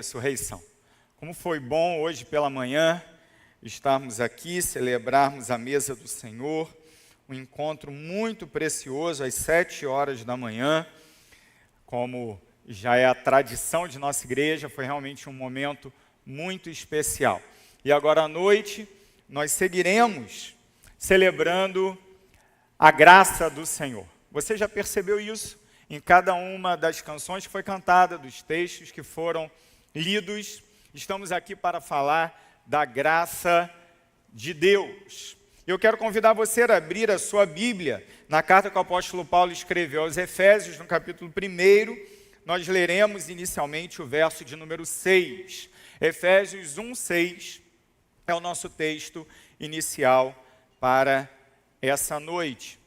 Ressurreição. Como foi bom hoje pela manhã estarmos aqui, celebrarmos a mesa do Senhor, um encontro muito precioso às 7 horas da manhã, como já é a tradição de nossa igreja, foi realmente um momento muito especial. E agora à noite nós seguiremos celebrando a graça do Senhor. Você já percebeu isso em cada uma das canções que foi cantada, dos textos que foram lidos? Estamos aqui para falar da graça de Deus. Eu quero convidar você a abrir a sua Bíblia na carta que o apóstolo Paulo escreveu aos Efésios, no capítulo 1. Nós leremos inicialmente o verso de número 6. Efésios 1:6 é o nosso texto inicial para essa noite.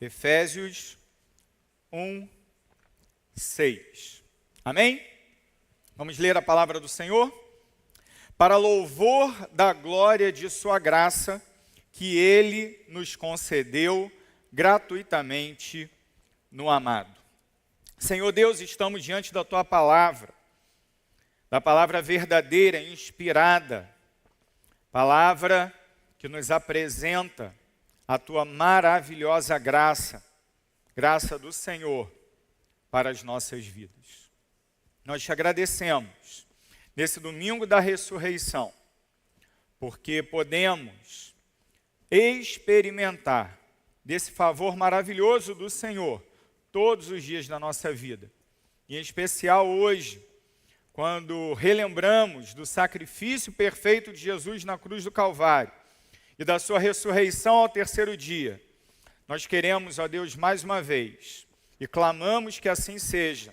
Efésios 1:6. Amém? Vamos ler a palavra do Senhor? Para louvor da glória de sua graça, que Ele nos concedeu gratuitamente no amado. Senhor Deus, estamos diante da Tua palavra, da palavra verdadeira, inspirada, palavra que nos apresenta a Tua maravilhosa graça, graça do Senhor para as nossas vidas. Nós te agradecemos nesse domingo da ressurreição, porque podemos experimentar desse favor maravilhoso do Senhor todos os dias da nossa vida. Em especial hoje, quando relembramos do sacrifício perfeito de Jesus na cruz do Calvário, e da sua ressurreição ao terceiro dia, nós queremos, ó Deus, mais uma vez, e clamamos que assim seja,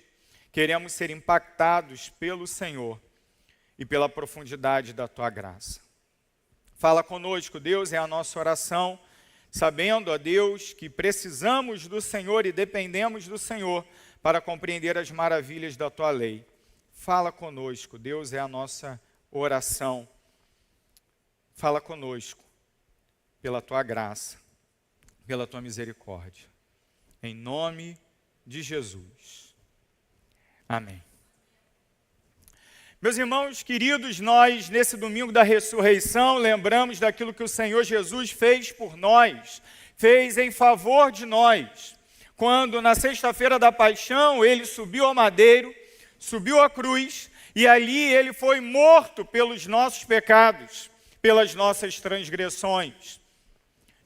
queremos ser impactados pelo Senhor e pela profundidade da Tua graça. Fala conosco, Deus, é a nossa oração, sabendo, ó Deus, que precisamos do Senhor e dependemos do Senhor para compreender as maravilhas da Tua lei. Fala conosco, Deus, é a nossa oração. Fala conosco pela Tua graça, pela Tua misericórdia. Em nome de Jesus. Amém. Meus irmãos queridos, nós, nesse domingo da ressurreição, lembramos daquilo que o Senhor Jesus fez por nós, fez em favor de nós. Quando, na sexta-feira da paixão, Ele subiu ao madeiro, subiu à cruz, e ali Ele foi morto pelos nossos pecados, pelas nossas transgressões.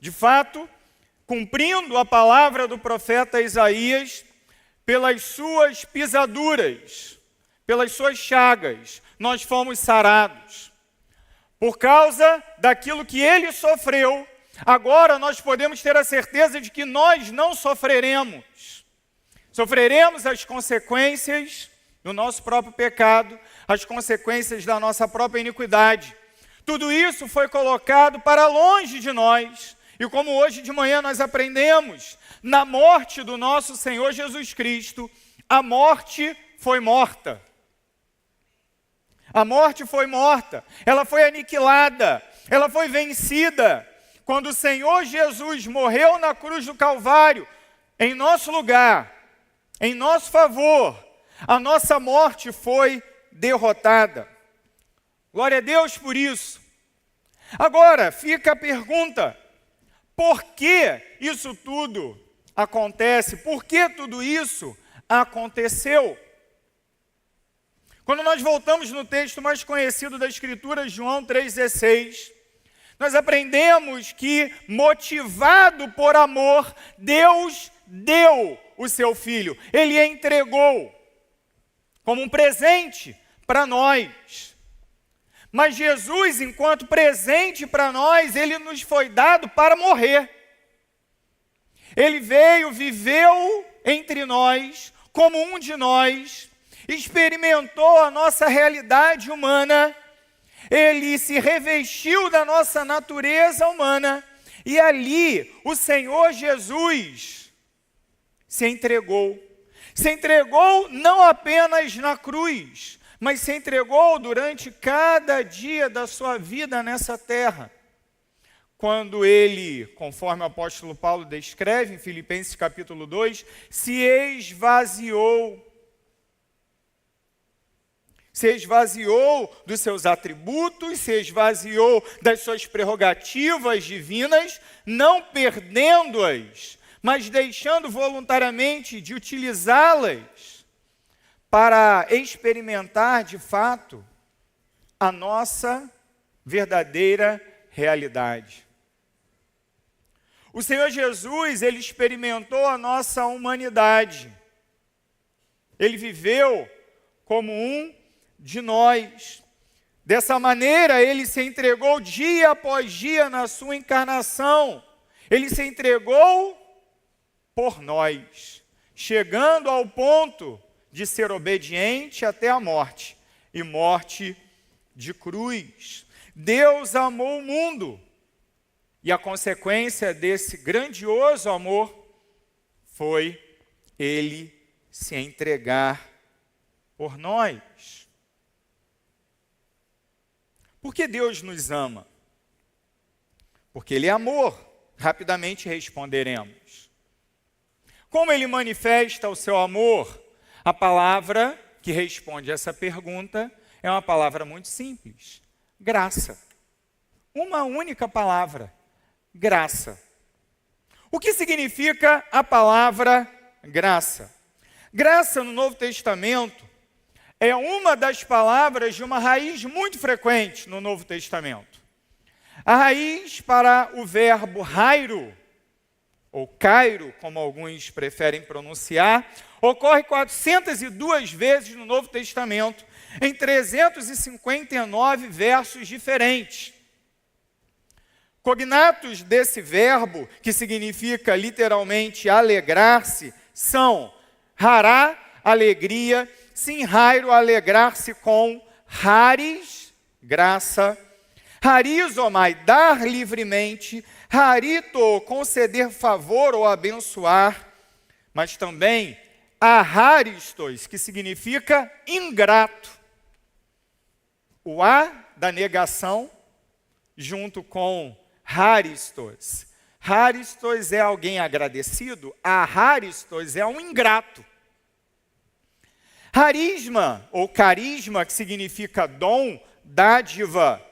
De fato, cumprindo a palavra do profeta Isaías, pelas suas pisaduras, pelas suas chagas, nós fomos sarados. Por causa daquilo que ele sofreu, agora nós podemos ter a certeza de que nós não sofreremos. Sofreremos as consequências do nosso próprio pecado, as consequências da nossa própria iniquidade. Tudo isso foi colocado para longe de nós. E como hoje de manhã nós aprendemos, na morte do nosso Senhor Jesus Cristo, a morte foi morta. A morte foi morta, ela foi aniquilada, ela foi vencida. Quando o Senhor Jesus morreu na cruz do Calvário, em nosso lugar, em nosso favor, a nossa morte foi derrotada. Glória a Deus por isso. Agora, fica a pergunta: por que isso tudo acontece? Por que tudo isso aconteceu? Quando nós voltamos no texto mais conhecido da Escritura, João 3,16, nós aprendemos que, motivado por amor, Deus deu o seu Filho. Ele entregou como um presente para nós. Mas Jesus, enquanto presente para nós, Ele nos foi dado para morrer. Ele veio, viveu entre nós, como um de nós, experimentou a nossa realidade humana, Ele se revestiu da nossa natureza humana, e ali o Senhor Jesus se entregou. Se entregou não apenas na cruz, mas se entregou durante cada dia da sua vida nessa terra. Quando ele, conforme o apóstolo Paulo descreve em Filipenses capítulo 2, se esvaziou dos seus atributos, se esvaziou das suas prerrogativas divinas, não perdendo-as, mas deixando voluntariamente de utilizá-las para experimentar de fato a nossa verdadeira realidade. O Senhor Jesus, ele experimentou a nossa humanidade. Ele viveu como um de nós. Dessa maneira, ele se entregou dia após dia na sua encarnação. Ele se entregou por nós, chegando ao ponto de ser obediente até a morte, e morte de cruz. Deus amou o mundo, e a consequência desse grandioso amor foi ele se entregar por nós. Por que Deus nos ama? Porque Ele é amor. Rapidamente responderemos. Como Ele manifesta o seu amor? A palavra que responde essa pergunta é uma palavra muito simples: graça. Uma única palavra: graça. O que significa a palavra graça? Graça no Novo Testamento é uma das palavras de uma raiz muito frequente no Novo Testamento. A raiz para o verbo hairo, ou cairo, como alguns preferem pronunciar, ocorre 402 vezes no Novo Testamento, em 359 versos diferentes. Cognatos desse verbo, que significa literalmente alegrar-se, são hará, alegria, sinhairo, alegrar-se com, haris, graça, harizomai, dar livremente, harito, conceder favor ou abençoar, mas também aharistos, que significa ingrato. O a da negação, junto com haristos. Haristos é alguém agradecido, aharistos é um ingrato. Harisma, ou carisma, que significa dom, dádiva.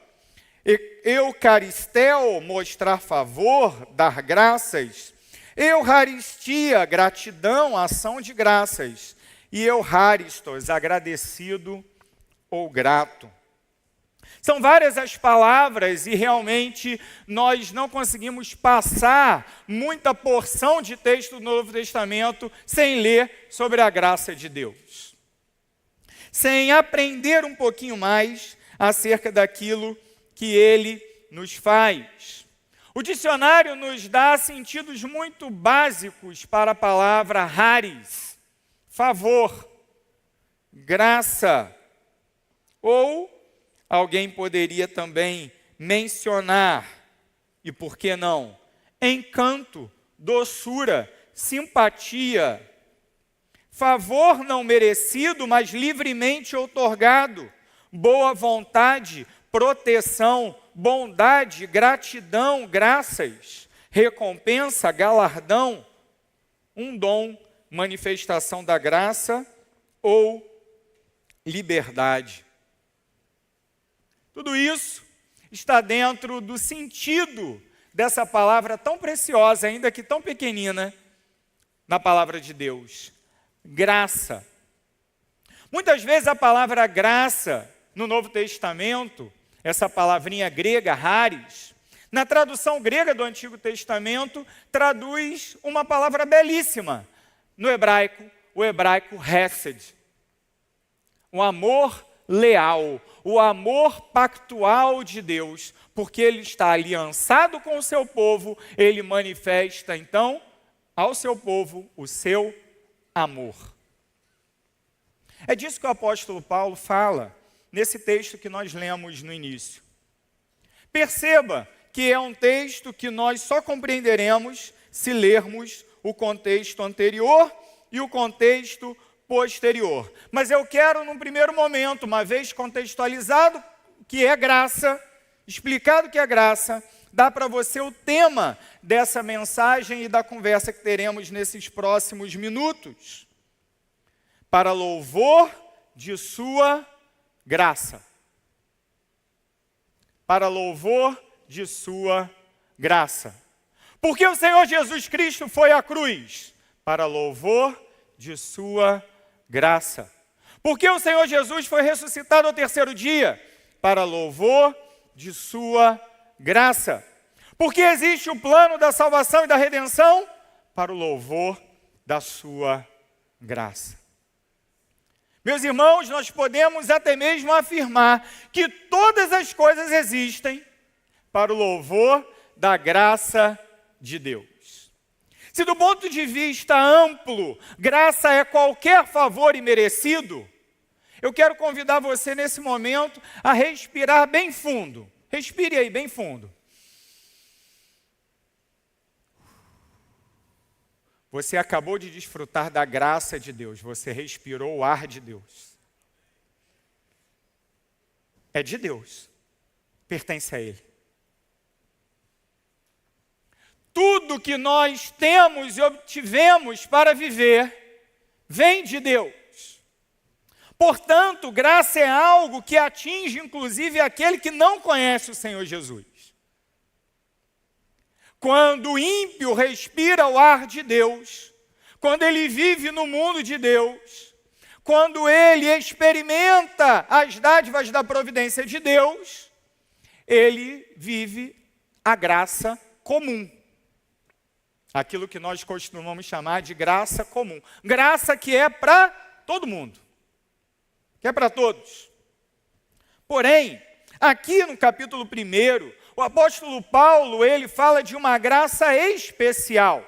Eucaristel, mostrar favor, dar graças. Eucaristia, gratidão, ação de graças. E eucharistos, agradecido ou grato. São várias as palavras e realmente nós não conseguimos passar muita porção de texto do Novo Testamento sem ler sobre a graça de Deus. Sem aprender um pouquinho mais acerca daquilo que Ele nos faz. O dicionário nos dá sentidos muito básicos para a palavra haris, favor, graça, ou alguém poderia também mencionar, e por que não, encanto, doçura, simpatia, favor não merecido, mas livremente outorgado, boa vontade, proteção, bondade, gratidão, graças, recompensa, galardão, um dom, manifestação da graça ou liberdade. Tudo isso está dentro do sentido dessa palavra tão preciosa, ainda que tão pequenina, na palavra de Deus. Graça. Muitas vezes a palavra graça no Novo Testamento, essa palavrinha grega, haris, na tradução grega do Antigo Testamento, traduz uma palavra belíssima. No hebraico, o hebraico hesed. O amor leal, o amor pactual de Deus, porque Ele está aliançado com o seu povo, Ele manifesta então ao seu povo o seu amor. É disso que o apóstolo Paulo fala nesse texto que nós lemos no início. Perceba que é um texto que nós só compreenderemos se lermos o contexto anterior e o contexto posterior. Mas eu quero, num primeiro momento, uma vez contextualizado o que é graça, explicado o que é graça, dar para você o tema dessa mensagem e da conversa que teremos nesses próximos minutos. Para louvor de sua graça. Para louvor de sua graça. Porque o Senhor Jesus Cristo foi à cruz? Para louvor de sua graça. Porque o Senhor Jesus foi ressuscitado ao terceiro dia? Para louvor de sua graça. Porque existe o plano da salvação e da redenção? Para o louvor da sua graça. Meus irmãos, nós podemos até mesmo afirmar que todas as coisas existem para o louvor da graça de Deus. Se do ponto de vista amplo, graça é qualquer favor imerecido, eu quero convidar você nesse momento a respirar bem fundo. Respire aí bem fundo. Você acabou de desfrutar da graça de Deus, você respirou o ar de Deus. É de Deus, pertence a Ele. Tudo que nós temos e obtivemos para viver, vem de Deus. Portanto, graça é algo que atinge inclusive aquele que não conhece o Senhor Jesus. Quando o ímpio respira o ar de Deus, quando ele vive no mundo de Deus, quando ele experimenta as dádivas da providência de Deus, ele vive a graça comum. Aquilo que nós costumamos chamar de graça comum. Graça que é para todo mundo. Que é para todos. Porém, aqui no capítulo 1, o apóstolo Paulo, ele fala de uma graça especial,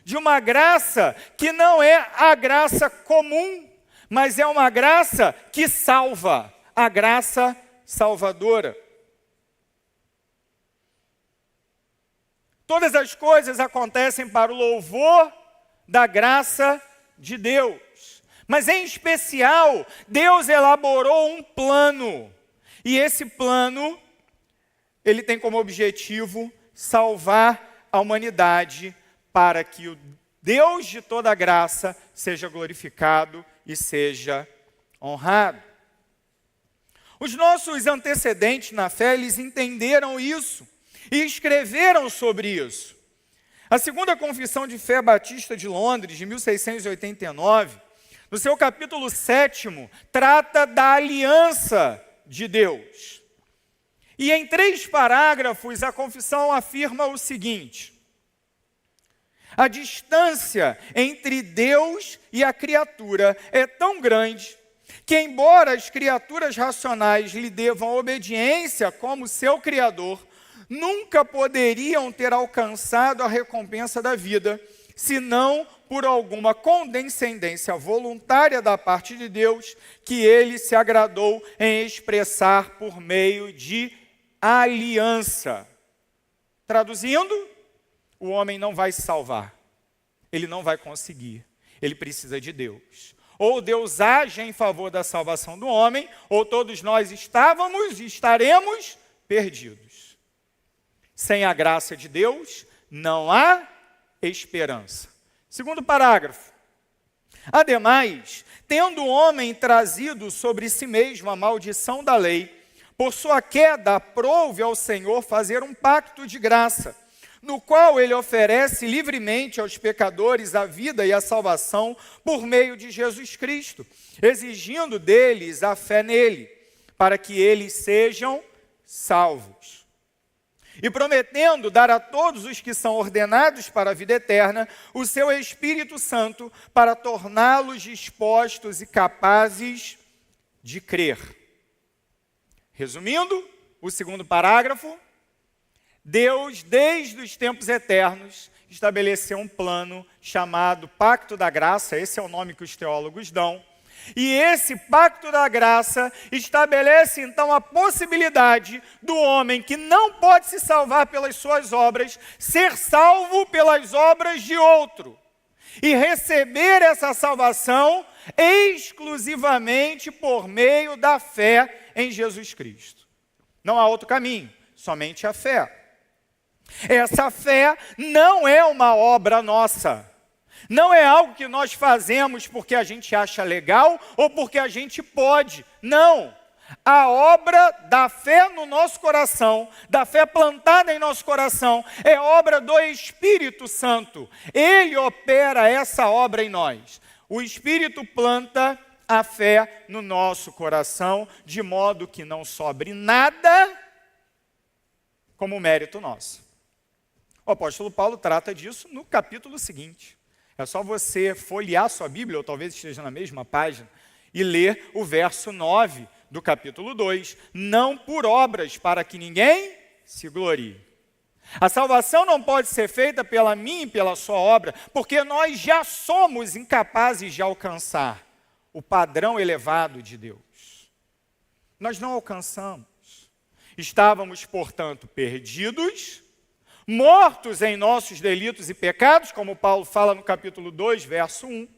de uma graça que não é a graça comum, mas é uma graça que salva, a graça salvadora. Todas as coisas acontecem para o louvor da graça de Deus, mas em especial, Deus elaborou um plano, e esse plano ele tem como objetivo salvar a humanidade para que o Deus de toda graça seja glorificado e seja honrado. Os nossos antecedentes na fé, eles entenderam isso e escreveram sobre isso. A segunda Confissão de Fé Batista de Londres, de 1689, no seu capítulo 7, trata da aliança de Deus. E em 3 parágrafos, a confissão afirma o seguinte: a distância entre Deus e a criatura é tão grande que, embora as criaturas racionais lhe devam obediência como seu Criador, nunca poderiam ter alcançado a recompensa da vida, senão por alguma condescendência voluntária da parte de Deus, que ele se agradou em expressar por meio de aliança. Traduzindo, o homem não vai se salvar. Ele não vai conseguir. Ele precisa de Deus. Ou Deus age em favor da salvação do homem, ou todos nós estávamos e estaremos perdidos. Sem a graça de Deus, não há esperança. Segundo parágrafo. Ademais, tendo o homem trazido sobre si mesmo a maldição da lei, por sua queda, aprouve ao Senhor fazer um pacto de graça, no qual ele oferece livremente aos pecadores a vida e a salvação por meio de Jesus Cristo, exigindo deles a fé nele, para que eles sejam salvos. E prometendo dar a todos os que são ordenados para a vida eterna o seu Espírito Santo, para torná-los dispostos e capazes de crer. Resumindo, o segundo parágrafo, Deus, desde os tempos eternos, estabeleceu um plano chamado Pacto da Graça, esse é o nome que os teólogos dão, e esse Pacto da Graça estabelece então a possibilidade do homem que não pode se salvar pelas suas obras, ser salvo pelas obras de outro, e receber essa salvação exclusivamente por meio da fé em Jesus Cristo. Não há outro caminho, somente a fé. Essa fé não é uma obra nossa. Não é algo que nós fazemos porque a gente acha legal ou porque a gente pode. Não. A obra da fé no nosso coração, da fé plantada em nosso coração, é obra do Espírito Santo. Ele opera essa obra em nós. O Espírito planta a fé no nosso coração, de modo que não sobre nada como mérito nosso. O apóstolo Paulo trata disso no capítulo seguinte. É só você folhear sua Bíblia, ou talvez esteja na mesma página, e ler o verso 9 do capítulo 2. Não por obras, para que ninguém se glorie. A salvação não pode ser feita pela minha e pela sua obra, porque nós já somos incapazes de alcançar o padrão elevado de Deus. Nós não alcançamos. Estávamos, portanto, perdidos, mortos em nossos delitos e pecados, como Paulo fala no capítulo 2, verso 1.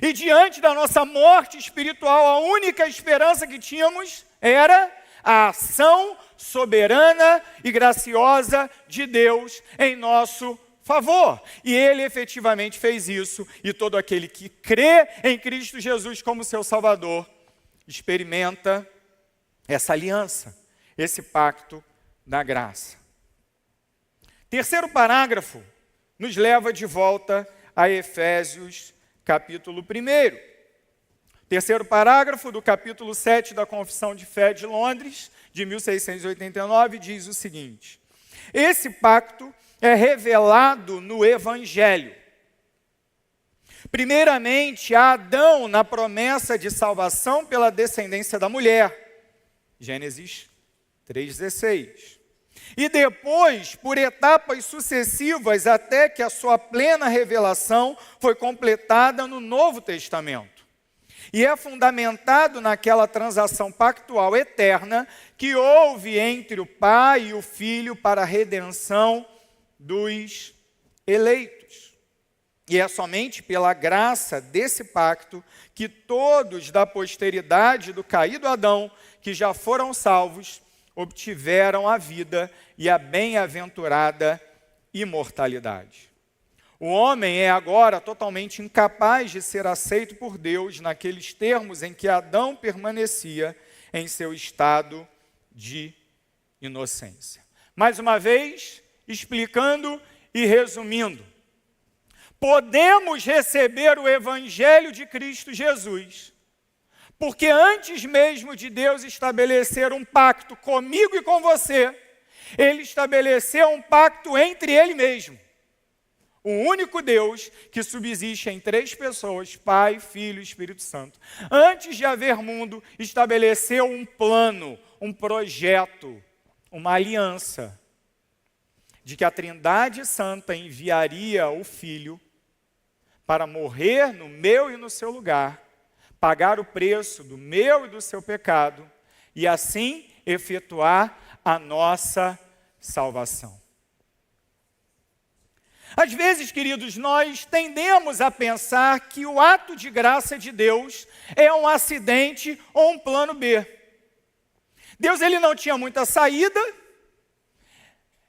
E diante da nossa morte espiritual, a única esperança que tínhamos era a ação soberana e graciosa de Deus em nosso favor. E Ele efetivamente fez isso, e todo aquele que crê em Cristo Jesus como seu Salvador, experimenta essa aliança, esse pacto da graça. Terceiro parágrafo nos leva de volta a Efésios, capítulo 1. Terceiro parágrafo do capítulo 7 da Confissão de Fé de Londres, de 1689, diz o seguinte: esse pacto é revelado no Evangelho. Primeiramente, a Adão na promessa de salvação pela descendência da mulher, Gênesis 3,16. E depois, por etapas sucessivas, até que a sua plena revelação foi completada no Novo Testamento. E é fundamentado naquela transação pactual eterna que houve entre o Pai e o Filho para a redenção dos eleitos. E é somente pela graça desse pacto que todos da posteridade do caído Adão, que já foram salvos, obtiveram a vida e a bem-aventurada imortalidade. O homem é agora totalmente incapaz de ser aceito por Deus naqueles termos em que Adão permanecia em seu estado de inocência. Mais uma vez, explicando e resumindo, podemos receber o Evangelho de Cristo Jesus, porque antes mesmo de Deus estabelecer um pacto comigo e com você, Ele estabeleceu um pacto entre Ele mesmo. O único Deus que subsiste em três pessoas, Pai, Filho e Espírito Santo. Antes de haver mundo, estabeleceu um plano, um projeto, uma aliança, de que a Trindade Santa enviaria o Filho para morrer no meu e no seu lugar, pagar o preço do meu e do seu pecado, e assim efetuar a nossa salvação. Às vezes, queridos, nós tendemos a pensar que o ato de graça de Deus é um acidente ou um plano B. Deus, ele não tinha muita saída,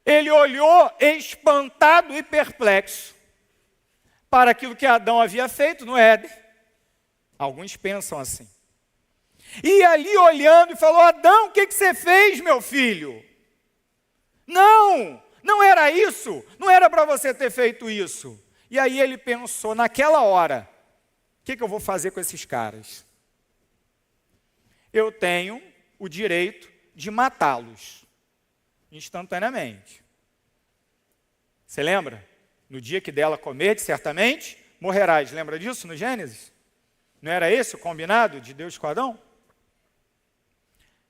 ele olhou espantado e perplexo para aquilo que Adão havia feito no Éden. Alguns pensam assim. E ali olhando e falou: Adão, o que você fez, meu filho? Não era isso, não era para você ter feito isso. E aí ele pensou, naquela hora, o que eu vou fazer com esses caras? Eu tenho o direito de matá-los instantaneamente. Você lembra? No dia que dela comerdes, certamente morrerás. Lembra disso no Gênesis? Não era esse o combinado de Deus com Adão?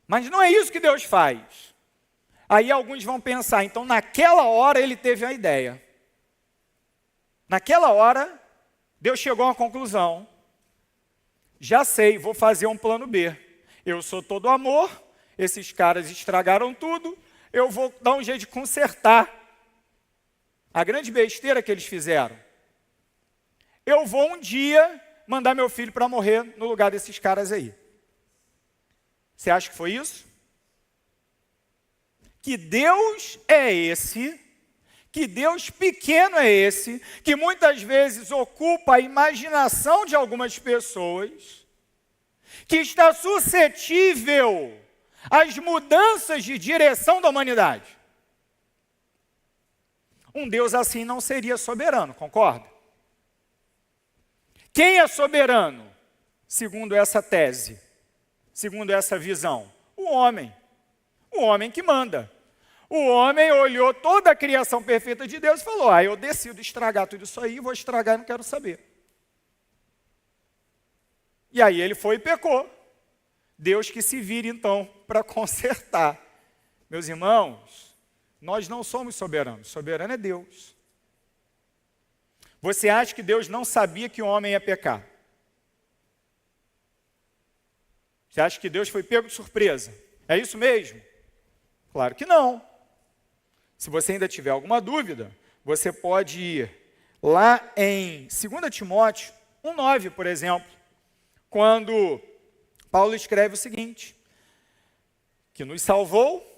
Mas não é isso que Deus faz. Aí alguns vão pensar, então naquela hora ele teve a ideia. Naquela hora, Deus chegou a uma conclusão. Já sei, vou fazer um plano B. Eu sou todo amor, esses caras estragaram tudo, eu vou dar um jeito de consertar a grande besteira que eles fizeram. Eu vou um dia mandar meu filho para morrer no lugar desses caras aí. Você acha que foi isso? Que Deus é esse, que Deus pequeno é esse, que muitas vezes ocupa a imaginação de algumas pessoas, que está suscetível às mudanças de direção da humanidade. Um Deus assim não seria soberano, concorda? Quem é soberano, segundo essa tese, segundo essa visão? O homem que manda. O homem olhou toda a criação perfeita de Deus e falou, eu decido estragar tudo isso aí, vou estragar e não quero saber. E aí ele foi e pecou. Deus que se vire então para consertar. Meus irmãos, nós não somos soberanos, soberano é Deus. Você acha que Deus não sabia que o homem ia pecar? Você acha que Deus foi pego de surpresa? É isso mesmo? Claro que não. Se você ainda tiver alguma dúvida, você pode ir lá em 2 Timóteo 1,9, por exemplo, quando Paulo escreve o seguinte, que nos salvou,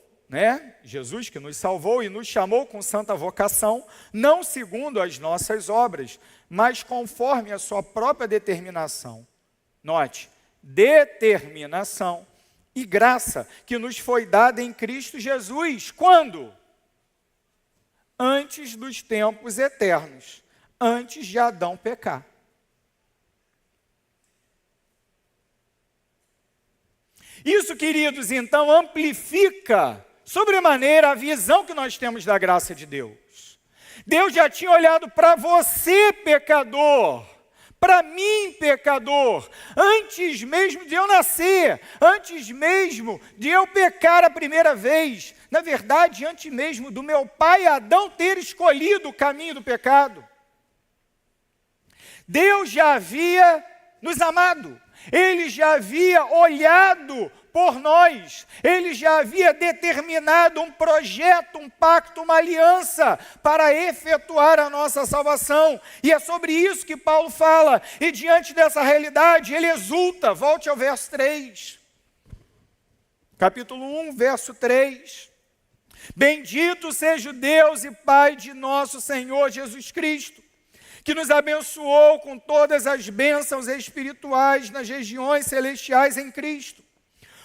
Jesus que nos salvou e nos chamou com santa vocação, não segundo as nossas obras, mas conforme a sua própria determinação. Note, determinação e graça que nos foi dada em Cristo Jesus. Quando? Antes dos tempos eternos, antes de Adão pecar. Isso, queridos, então amplifica sobremaneira a visão que nós temos da graça de Deus. Deus já tinha olhado para você, pecador, para mim, pecador, antes mesmo de eu nascer, antes mesmo de eu pecar a primeira vez, na verdade, antes mesmo do meu pai Adão ter escolhido o caminho do pecado. Deus já havia nos amado, Ele já havia olhado por nós, Ele já havia determinado um projeto, um pacto, uma aliança para efetuar a nossa salvação. E é sobre isso que Paulo fala, e diante dessa realidade ele exulta. Volte ao verso 3. Capítulo 1, verso 3. Bendito seja o Deus e Pai de nosso Senhor Jesus Cristo, que nos abençoou com todas as bênçãos espirituais nas regiões celestiais em Cristo.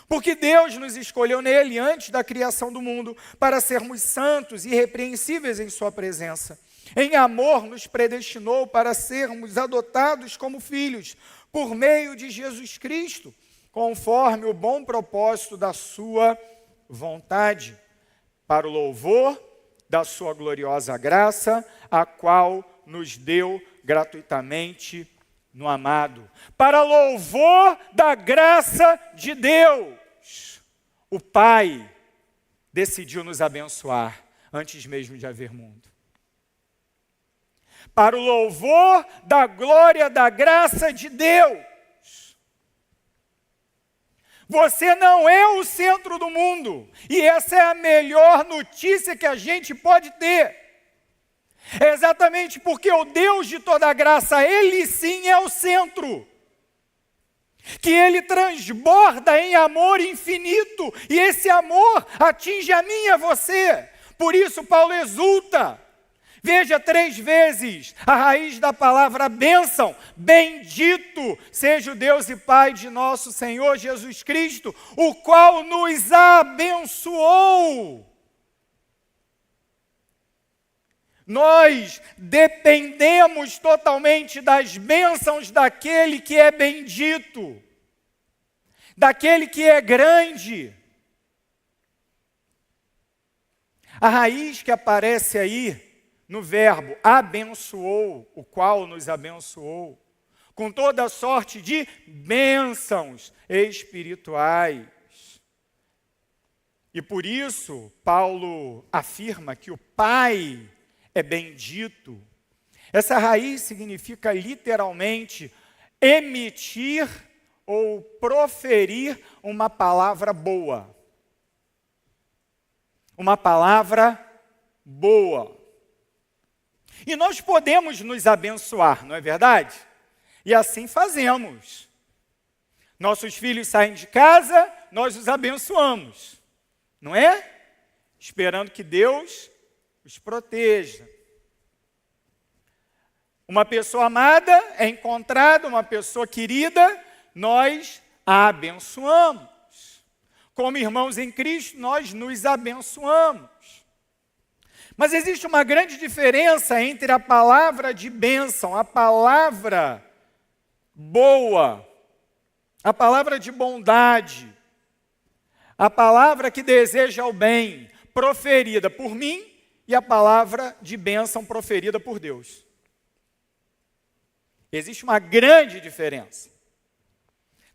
Porque Deus nos escolheu nele antes da criação do mundo para sermos santos e irrepreensíveis em sua presença. Em amor nos predestinou para sermos adotados como filhos por meio de Jesus Cristo, conforme o bom propósito da sua vontade, para o louvor da sua gloriosa graça, a qual nos deu gratuitamente no amado. Para louvor da graça de Deus, o Pai decidiu nos abençoar antes mesmo de haver mundo. Para o louvor da glória da graça de Deus. Você não é o centro do mundo, e essa é a melhor notícia que a gente pode ter. É exatamente porque o Deus de toda a graça, Ele sim é o centro. Que Ele transborda em amor infinito, e esse amor atinge a mim e a você. Por isso Paulo exulta. Veja 3 vezes a raiz da palavra bênção. Bendito seja o Deus e Pai de nosso Senhor Jesus Cristo, o qual nos abençoou. Nós dependemos totalmente das bênçãos daquele que é bendito, daquele que é grande. A raiz que aparece aí no verbo abençoou, o qual nos abençoou, com toda sorte de bênçãos espirituais. E por isso, Paulo afirma que o Pai é bendito. Essa raiz significa literalmente emitir ou proferir uma palavra boa. Uma palavra boa. E nós podemos nos abençoar, não é verdade? E assim fazemos. Nossos filhos saem de casa, nós os abençoamos, não é? Esperando que Deus os proteja. Uma pessoa amada é encontrada, uma pessoa querida, nós a abençoamos. Como irmãos em Cristo, nós nos abençoamos. Mas existe uma grande diferença entre a palavra de bênção, a palavra boa, a palavra de bondade, a palavra que deseja o bem, proferida por mim, e a palavra de bênção proferida por Deus. Existe uma grande diferença.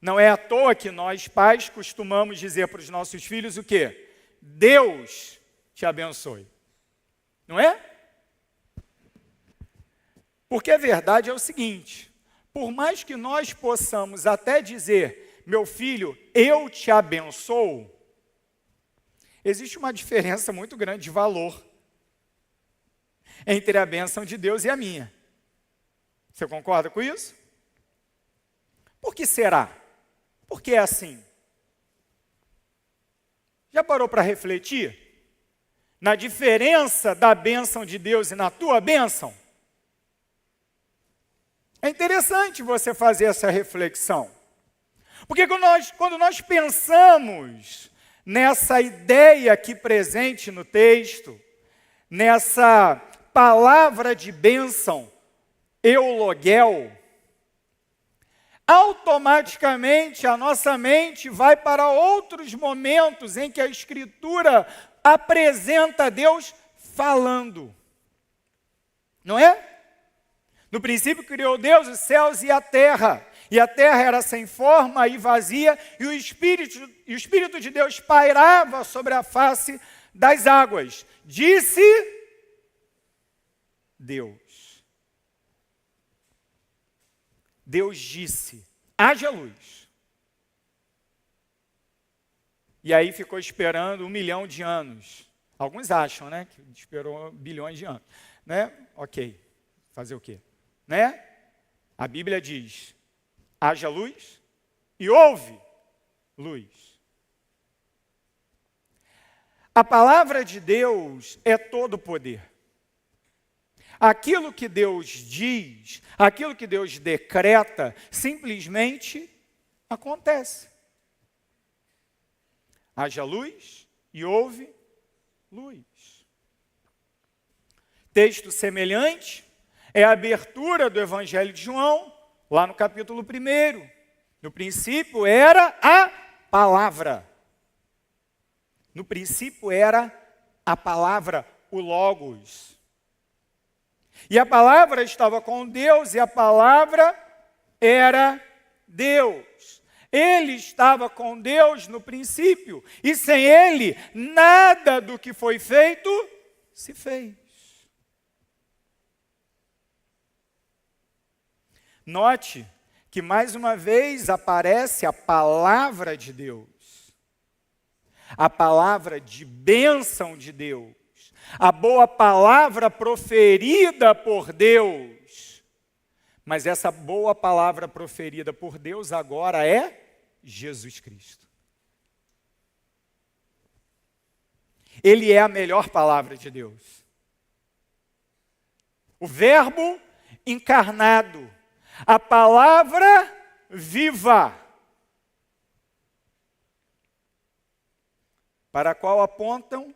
Não é à toa que nós, pais, costumamos dizer para os nossos filhos o quê? Deus te abençoe. Não é? Porque a verdade é o seguinte, por mais que nós possamos até dizer, meu filho, eu te abençoo, existe uma diferença muito grande de valor entre a bênção de Deus e a minha. Você concorda com isso? Por que será? Por que é assim? Já parou para refletir na diferença da bênção de Deus e na tua bênção? É interessante você fazer essa reflexão. Porque quando nós pensamos nessa ideia aqui presente no texto, nessa palavra de bênção, eulogel, automaticamente a nossa mente vai para outros momentos em que a Escritura apresenta Deus falando. Não é? No princípio criou Deus os céus e a terra era sem forma e vazia, e o Espírito de Deus pairava sobre a face das águas. Disse Deus. Deus disse, haja luz. E aí ficou esperando 1 milhão de anos. Alguns acham, né, que esperou bilhões de anos. Né? Ok, fazer o quê? Né? A Bíblia diz, haja luz e houve luz. A palavra de Deus é todo poder. Aquilo que Deus diz, aquilo que Deus decreta, simplesmente acontece. Haja luz e houve luz. Texto semelhante é a abertura do Evangelho de João, lá no capítulo 1. No princípio era a palavra. No princípio era a palavra, o Logos. E a palavra estava com Deus e a palavra era Deus. Ele estava com Deus no princípio. E sem Ele, nada do que foi feito se fez. Note que mais uma vez aparece a palavra de Deus. A palavra de bênção de Deus. A boa palavra proferida por Deus. Mas essa boa palavra proferida por Deus agora é Jesus Cristo. Ele é a melhor palavra de Deus. O Verbo encarnado. A palavra viva. Para a qual apontam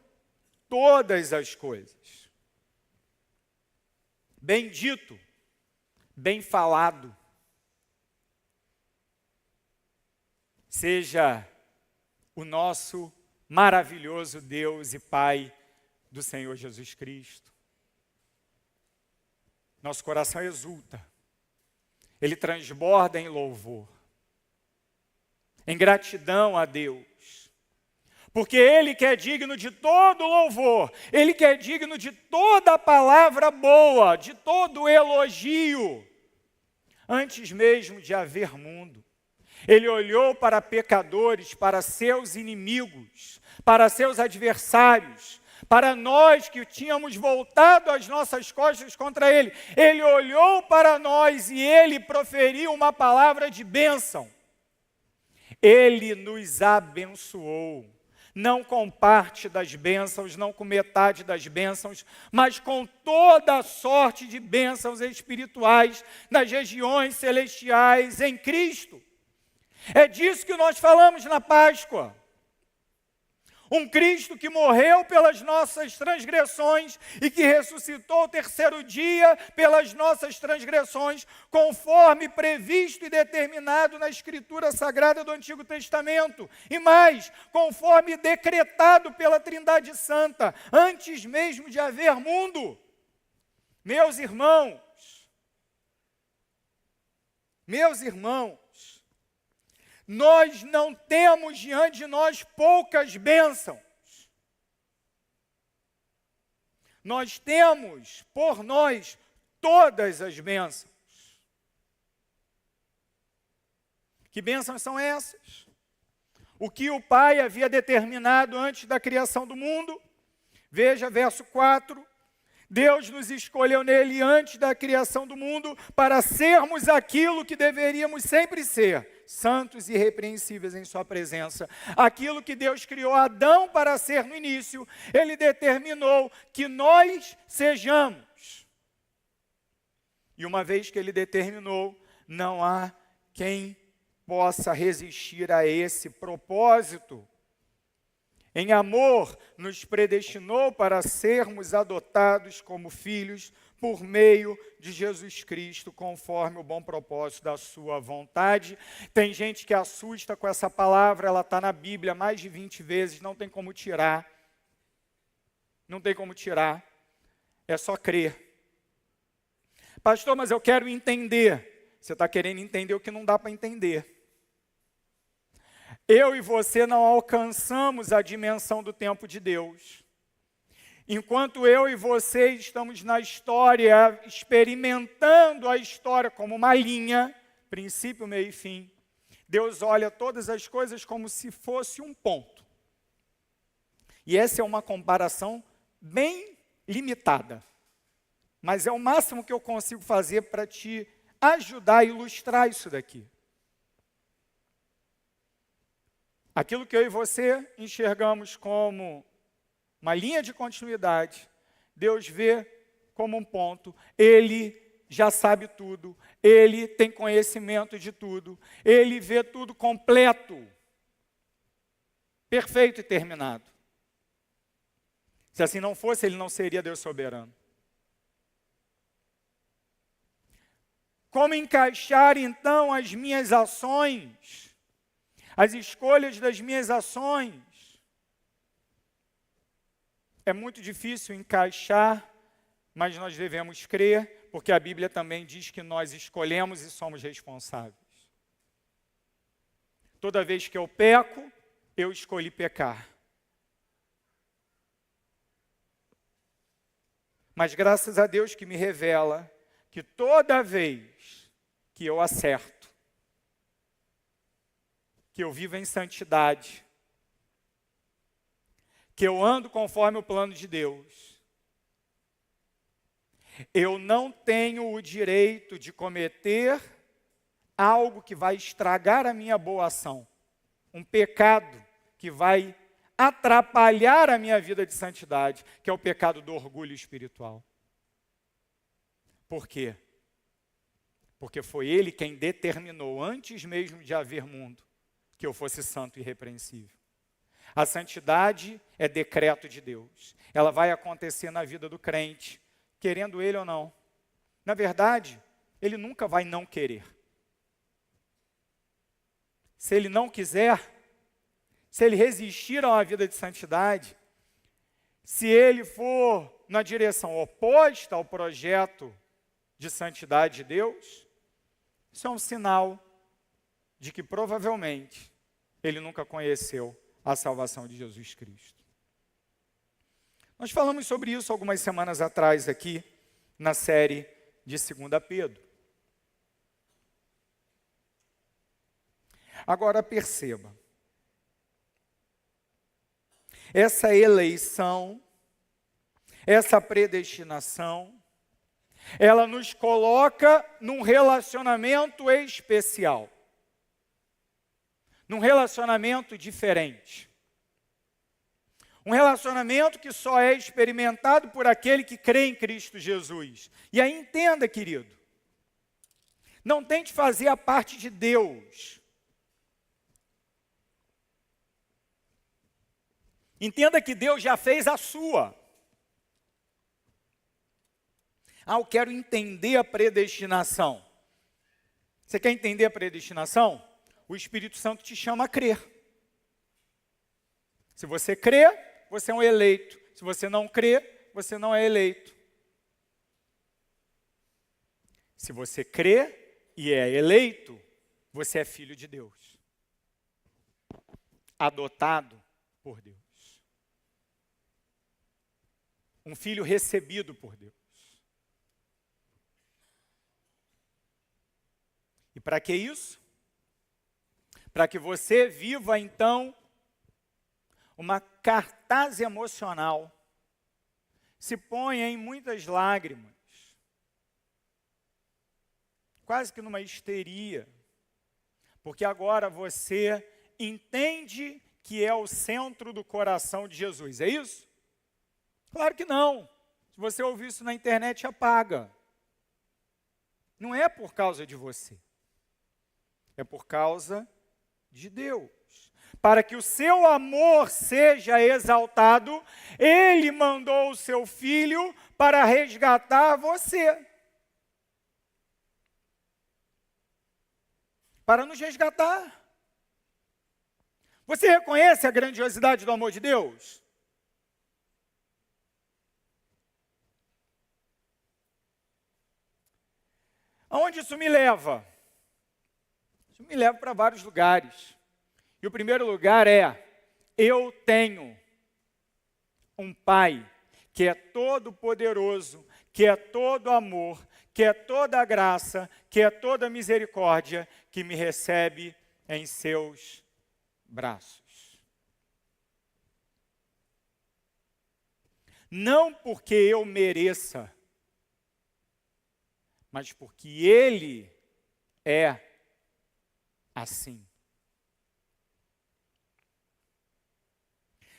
todas as coisas. Bem dito, bem falado. Seja o nosso maravilhoso Deus e Pai do Senhor Jesus Cristo. Nosso coração exulta. Ele transborda em louvor. Em gratidão a Deus. Porque Ele que é digno de todo louvor, Ele que é digno de toda palavra boa, de todo elogio, antes mesmo de haver mundo. Ele olhou para pecadores, para seus inimigos, para seus adversários, Para nós que tínhamos voltado as nossas costas contra Ele, Ele olhou para nós e Ele proferiu uma palavra de bênção. Ele nos abençoou, não com parte das bênçãos, não com metade das bênçãos, mas com toda a sorte de bênçãos espirituais nas regiões celestiais em Cristo. É disso que nós falamos na Páscoa. Um Cristo que morreu pelas nossas transgressões e que ressuscitou ao terceiro dia pelas nossas transgressões, conforme previsto e determinado na Escritura Sagrada do Antigo Testamento. E mais, conforme decretado pela Trindade Santa, antes mesmo de haver mundo. Meus irmãos, nós não temos diante de nós poucas bênçãos. Nós temos por nós todas as bênçãos. Que bênçãos são essas? O que o Pai havia determinado antes da criação do mundo. Veja, verso 4. Deus nos escolheu nele antes da criação do mundo para sermos aquilo que deveríamos sempre ser, santos e irrepreensíveis em sua presença. Aquilo que Deus criou Adão para ser no início, Ele determinou que nós sejamos. E uma vez que Ele determinou, não há quem possa resistir a esse propósito. Em amor, nos predestinou para sermos adotados como filhos por meio de Jesus Cristo, conforme o bom propósito da sua vontade. Tem gente que assusta com essa palavra, ela está na Bíblia mais de 20 vezes, não tem como tirar. Não tem como tirar, é só crer. Pastor, mas eu quero entender. Você está querendo entender o que não dá para entender. Eu e você não alcançamos a dimensão do tempo de Deus. Enquanto eu e você estamos na história, experimentando a história como uma linha, princípio, meio e fim, Deus olha todas as coisas como se fosse um ponto. E essa é uma comparação bem limitada. Mas é o máximo que eu consigo fazer para te ajudar a ilustrar isso daqui. Aquilo que eu e você enxergamos como uma linha de continuidade, Deus vê como um ponto. Ele já sabe tudo, Ele tem conhecimento de tudo, Ele vê tudo completo, perfeito e terminado. Se assim não fosse, Ele não seria Deus soberano. Como encaixar então as minhas ações, as escolhas das minhas ações? É muito difícil encaixar, mas nós devemos crer, porque a Bíblia também diz que nós escolhemos e somos responsáveis. Toda vez que eu peco, eu escolhi pecar. Mas graças a Deus que me revela que toda vez que eu acerto, que eu vivo em santidade, que eu ando conforme o plano de Deus, eu não tenho o direito de cometer algo que vai estragar a minha boa ação, um pecado que vai atrapalhar a minha vida de santidade, que é o pecado do orgulho espiritual. Por quê? Porque foi Ele quem determinou, antes mesmo de haver mundo, que eu fosse santo e irrepreensível. A santidade é decreto de Deus. Ela vai acontecer na vida do crente, querendo ele ou não. Na verdade, ele nunca vai não querer. Se ele não quiser, se ele resistir a uma vida de santidade, se ele for na direção oposta ao projeto de santidade de Deus, isso é um sinal de que provavelmente ele nunca conheceu a salvação de Jesus Cristo. Nós falamos sobre isso algumas semanas atrás aqui, na série de 2 Pedro. Agora perceba, essa eleição essa predestinação, ela nos coloca num relacionamento especial, num relacionamento diferente. Um relacionamento que só é experimentado por aquele que crê em Cristo Jesus. E aí entenda, querido, não tente fazer a parte de Deus. Entenda que Deus já fez a sua. Eu quero entender a predestinação. Você quer entender a predestinação? O Espírito Santo te chama a crer. Se você crê, você é um eleito. Se você não crê, você não é eleito. Se você crê e é eleito, você é filho de Deus. Adotado por Deus. Um filho recebido por Deus. E para que isso? Para que você viva, então, uma cartaz emocional, se ponha em muitas lágrimas, quase que numa histeria, porque agora você entende que é o centro do coração de Jesus, é isso? Claro que não. Se você ouvir isso na internet, apaga. Não é por causa de você. É por causa de Deus. Para que o seu amor seja exaltado, Ele mandou o seu Filho para resgatar você. Para nos resgatar. Você reconhece a grandiosidade do amor de Deus? Aonde isso me leva? Isso me leva para vários lugares. E o primeiro lugar é, eu tenho um Pai que é todo poderoso, que é todo amor, que é toda graça, que é toda misericórdia, que me recebe em seus braços. Não porque eu mereça, mas porque Ele é assim.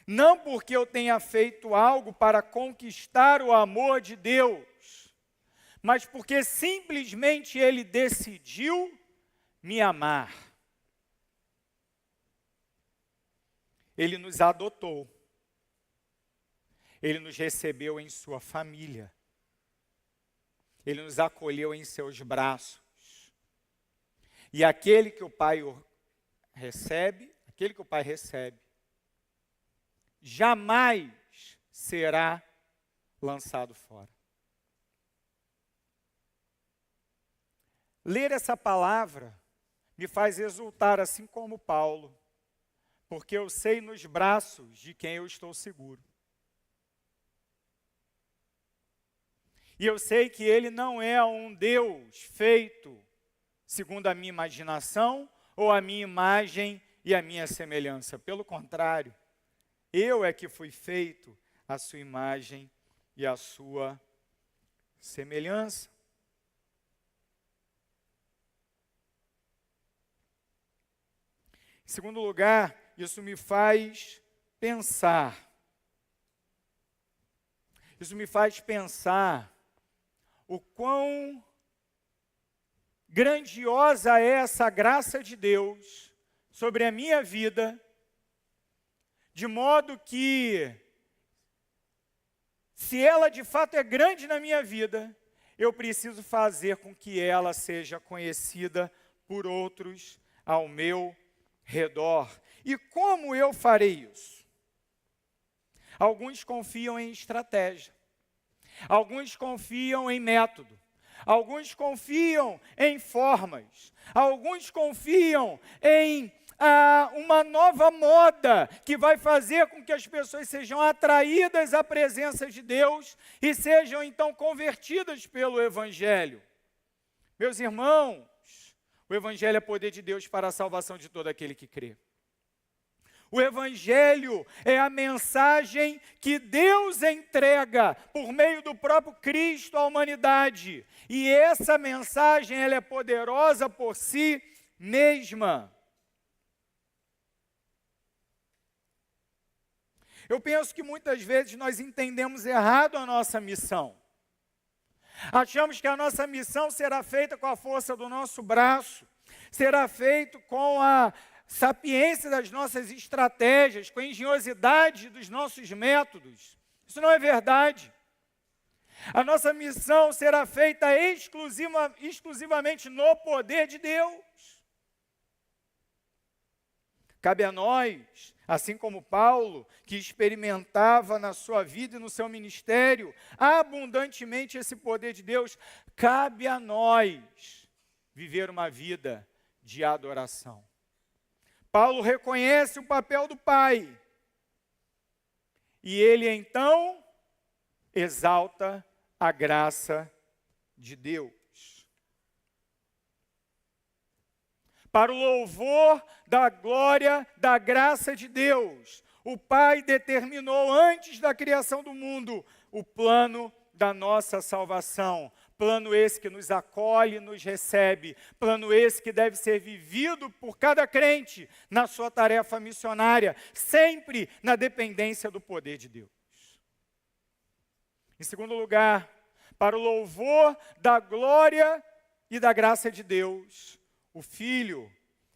Não porque eu tenha feito algo para conquistar o amor de Deus, mas porque simplesmente Ele decidiu me amar. Ele nos adotou. Ele nos recebeu em sua família. Ele nos acolheu em seus braços. E aquele que o Pai recebe, jamais será lançado fora. Ler essa palavra me faz exultar, assim como Paulo, porque eu sei nos braços de quem eu estou seguro. E eu sei que Ele não é um Deus feito segundo a minha imaginação ou a minha imagem e a minha semelhança. Pelo contrário, eu é que fui feito à sua imagem e à sua semelhança. Em segundo lugar, isso me faz pensar. Isso me faz pensar o quão grandiosa é essa graça de Deus sobre a minha vida, de modo que, se ela de fato é grande na minha vida, eu preciso fazer com que ela seja conhecida por outros ao meu redor. E como eu farei isso? Alguns confiam em estratégia. Alguns confiam em método. Alguns confiam em formas. Alguns confiam em uma nova moda que vai fazer com que as pessoas sejam atraídas à presença de Deus e sejam então convertidas pelo Evangelho. Meus irmãos, o Evangelho é poder de Deus para a salvação de todo aquele que crê. O Evangelho é a mensagem que Deus entrega por meio do próprio Cristo à humanidade. E essa mensagem ela é poderosa por si mesma. Eu penso que muitas vezes nós entendemos errado a nossa missão. Achamos que a nossa missão será feita com a força do nosso braço, será feito com a sapiência das nossas estratégias, com a engenhosidade dos nossos métodos. Isso não é verdade. A nossa missão será feita exclusivamente no poder de Deus. Cabe a nós, assim como Paulo, que experimentava na sua vida e no seu ministério abundantemente esse poder de Deus, cabe a nós viver uma vida de adoração. Paulo reconhece o papel do Pai. E ele então exalta a graça de Deus. Para o louvor da glória da graça de Deus, o Pai determinou antes da criação do mundo o plano da nossa salvação. Plano esse que nos acolhe e nos recebe. Plano esse que deve ser vivido por cada crente na sua tarefa missionária, sempre na dependência do poder de Deus. Em segundo lugar, para o louvor da glória e da graça de Deus, o Filho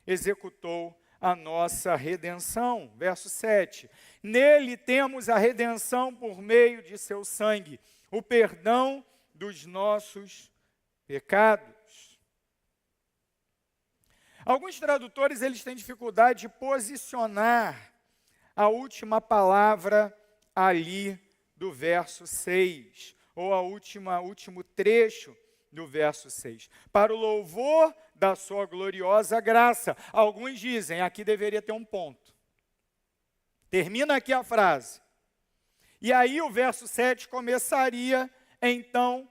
executou a nossa redenção. Verso 7. Nele temos a redenção por meio de seu sangue, o perdão dos nossos pecados. Alguns tradutores eles têm dificuldade de posicionar a última palavra ali do verso 6, ou último trecho do verso 6. Para o louvor da sua gloriosa graça. Alguns dizem, aqui deveria ter um ponto. Termina aqui a frase. E aí o verso 7 começaria então,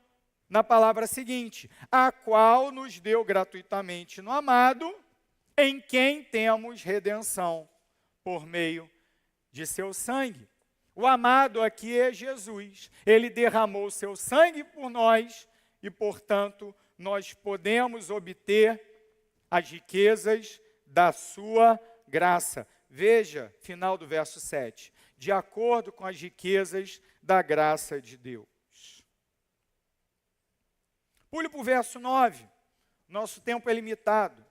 na palavra seguinte, a qual nos deu gratuitamente no amado, em quem temos redenção, por meio de seu sangue. O amado aqui é Jesus. Ele derramou seu sangue por nós e, portanto, nós podemos obter as riquezas da sua graça. Veja, final do verso 7. De acordo com as riquezas da graça de Deus. Pule para o verso 9, nosso tempo é limitado.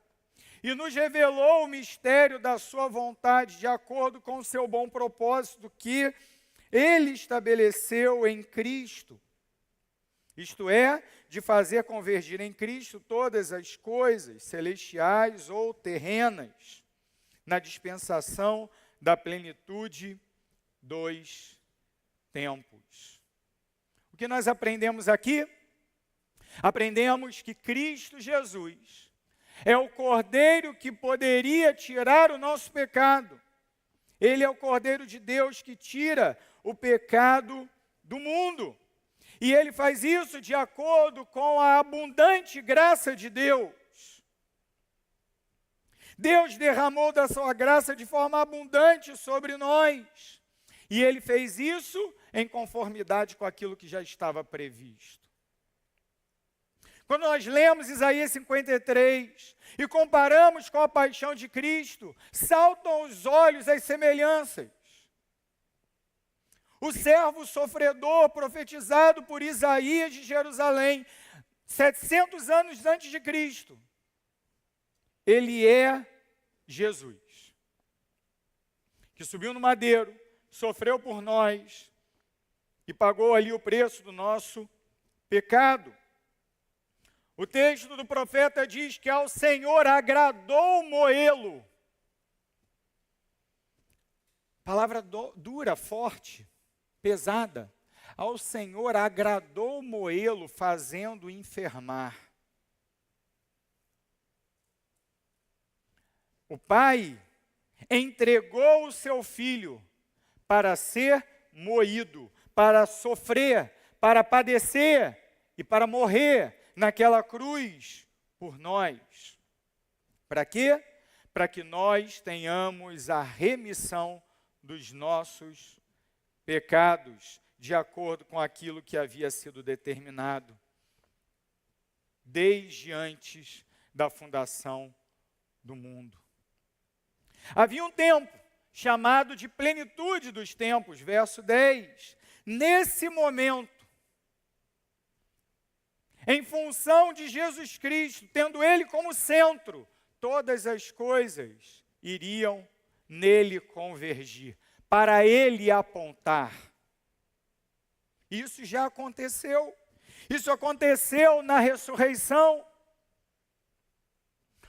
E nos revelou o mistério da sua vontade, de acordo com o seu bom propósito, que ele estabeleceu em Cristo. Isto é, de fazer convergir em Cristo todas as coisas, celestiais ou terrenas, na dispensação da plenitude dos tempos. O que nós aprendemos aqui? Aprendemos que Cristo Jesus é o Cordeiro que poderia tirar o nosso pecado. Ele é o Cordeiro de Deus que tira o pecado do mundo. E ele faz isso de acordo com a abundante graça de Deus. Deus derramou da sua graça de forma abundante sobre nós. E ele fez isso em conformidade com aquilo que já estava previsto. Quando nós lemos Isaías 53 e comparamos com a paixão de Cristo, saltam aos olhos as semelhanças. O servo sofredor profetizado por Isaías de Jerusalém, 700 anos antes de Cristo, ele é Jesus, que subiu no madeiro, sofreu por nós e pagou ali o preço do nosso pecado. O texto do profeta diz que ao Senhor agradou moê-lo. Palavra dura, forte, pesada. Ao Senhor agradou moê-lo, fazendo enfermar. O Pai entregou o seu Filho para ser moído, para sofrer, para padecer e para morrer naquela cruz por nós. Para quê? para que nós tenhamos a remissão dos nossos pecados, de acordo com aquilo que havia sido determinado desde antes da fundação do mundo. Havia um tempo chamado de plenitude dos tempos, verso 10. Nesse momento, em função de Jesus Cristo, tendo Ele como centro, todas as coisas iriam nele convergir, para Ele apontar. Isso já aconteceu. Isso aconteceu na ressurreição.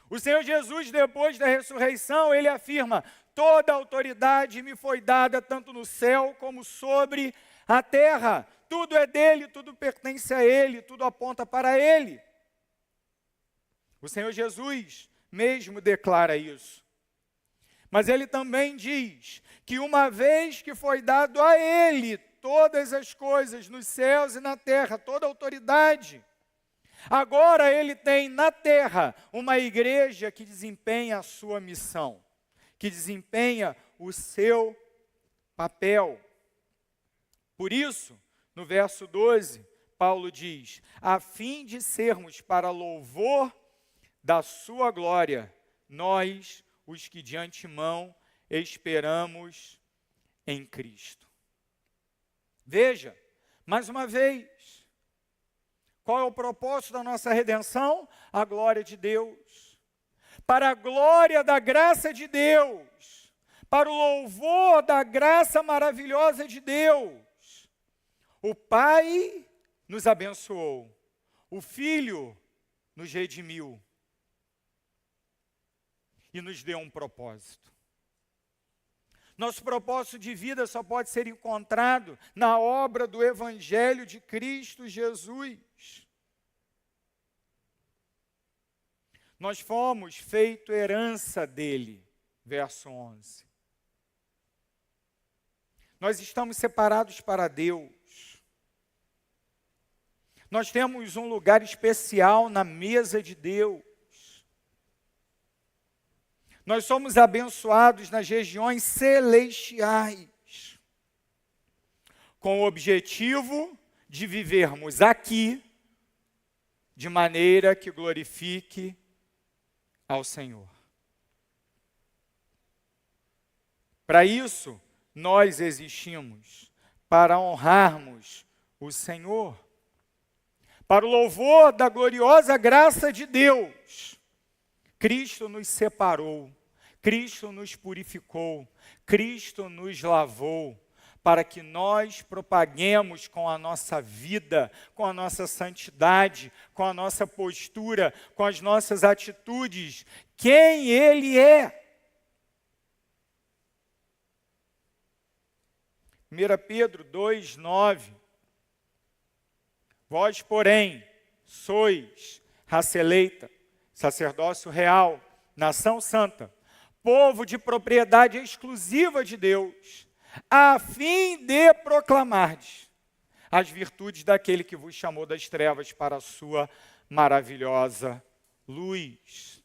O Senhor Jesus, depois da ressurreição, Ele afirma: toda autoridade me foi dada, tanto no céu como sobre a terra. Tudo é dele, tudo pertence a Ele, tudo aponta para Ele. O Senhor Jesus mesmo declara isso. Mas Ele também diz que uma vez que foi dado a Ele todas as coisas nos céus e na terra, toda autoridade, agora Ele tem na terra uma igreja que desempenha a sua missão, que desempenha o seu papel. Por isso, no verso 12, Paulo diz: a fim de sermos para louvor da sua glória, nós, os que de antemão esperamos em Cristo. Veja, mais uma vez, qual é o propósito da nossa redenção? A glória de Deus. Para a glória da graça de Deus, para o louvor da graça maravilhosa de Deus. O Pai nos abençoou, o Filho nos redimiu e nos deu um propósito. Nosso propósito de vida só pode ser encontrado na obra do Evangelho de Cristo Jesus. Nós fomos feito herança dele, verso 11. Nós estamos separados para Deus. Nós temos um lugar especial na mesa de Deus. Nós somos abençoados nas regiões celestiais, com o objetivo de vivermos aqui de maneira que glorifique ao Senhor. Para isso, nós existimos, para honrarmos o Senhor, para o louvor da gloriosa graça de Deus. Cristo nos separou, Cristo nos purificou, Cristo nos lavou, para que nós propaguemos com a nossa vida, com a nossa santidade, com a nossa postura, com as nossas atitudes, quem Ele é. 1 Pedro 2:9. Vós, porém, sois raça eleita, sacerdócio real, nação santa, povo de propriedade exclusiva de Deus, a fim de proclamardes as virtudes daquele que vos chamou das trevas para a sua maravilhosa luz.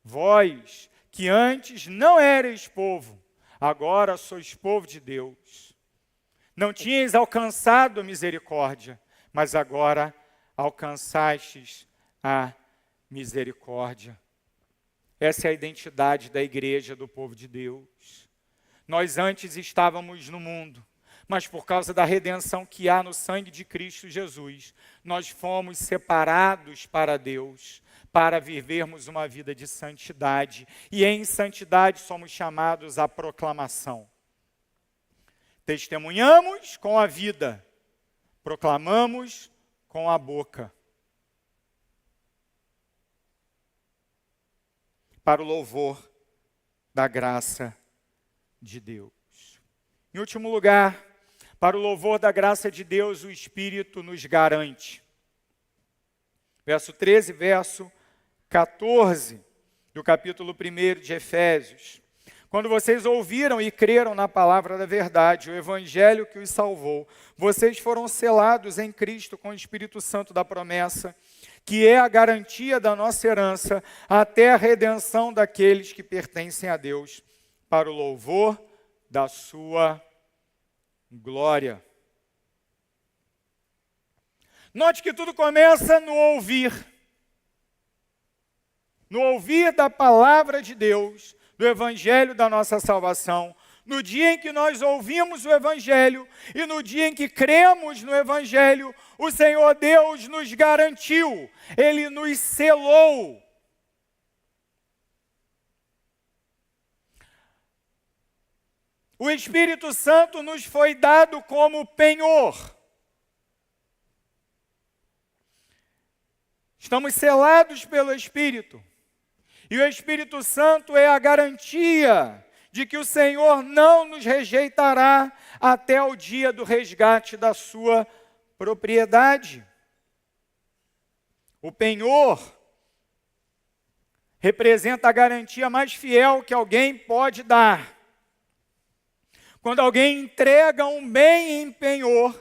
Vós, que antes não erais povo, agora sois povo de Deus. Não tinhais alcançado a misericórdia, mas agora alcançastes a misericórdia. Essa é a identidade da igreja do povo de Deus. Nós antes estávamos no mundo, mas por causa da redenção que há no sangue de Cristo Jesus, nós fomos separados para Deus, para vivermos uma vida de santidade. E em santidade somos chamados à proclamação. Testemunhamos com a vida, proclamamos com a boca. Para o louvor da graça de Deus. Em último lugar, para o louvor da graça de Deus, o Espírito nos garante. Verso 13, verso 14 do capítulo 1 de Efésios. Quando vocês ouviram e creram na palavra da verdade, o evangelho que os salvou, vocês foram selados em Cristo com o Espírito Santo da promessa, que é a garantia da nossa herança até a redenção daqueles que pertencem a Deus, para o louvor da sua glória. Note que tudo começa no ouvir. No ouvir da palavra de Deus, do evangelho da nossa salvação. No dia em que nós ouvimos o evangelho e no dia em que cremos no evangelho, o Senhor Deus nos garantiu, Ele nos selou. O Espírito Santo nos foi dado como penhor. Estamos selados pelo Espírito. E o Espírito Santo é a garantia de que o Senhor não nos rejeitará até o dia do resgate da sua propriedade. O penhor representa a garantia mais fiel que alguém pode dar. Quando alguém entrega um bem em penhor,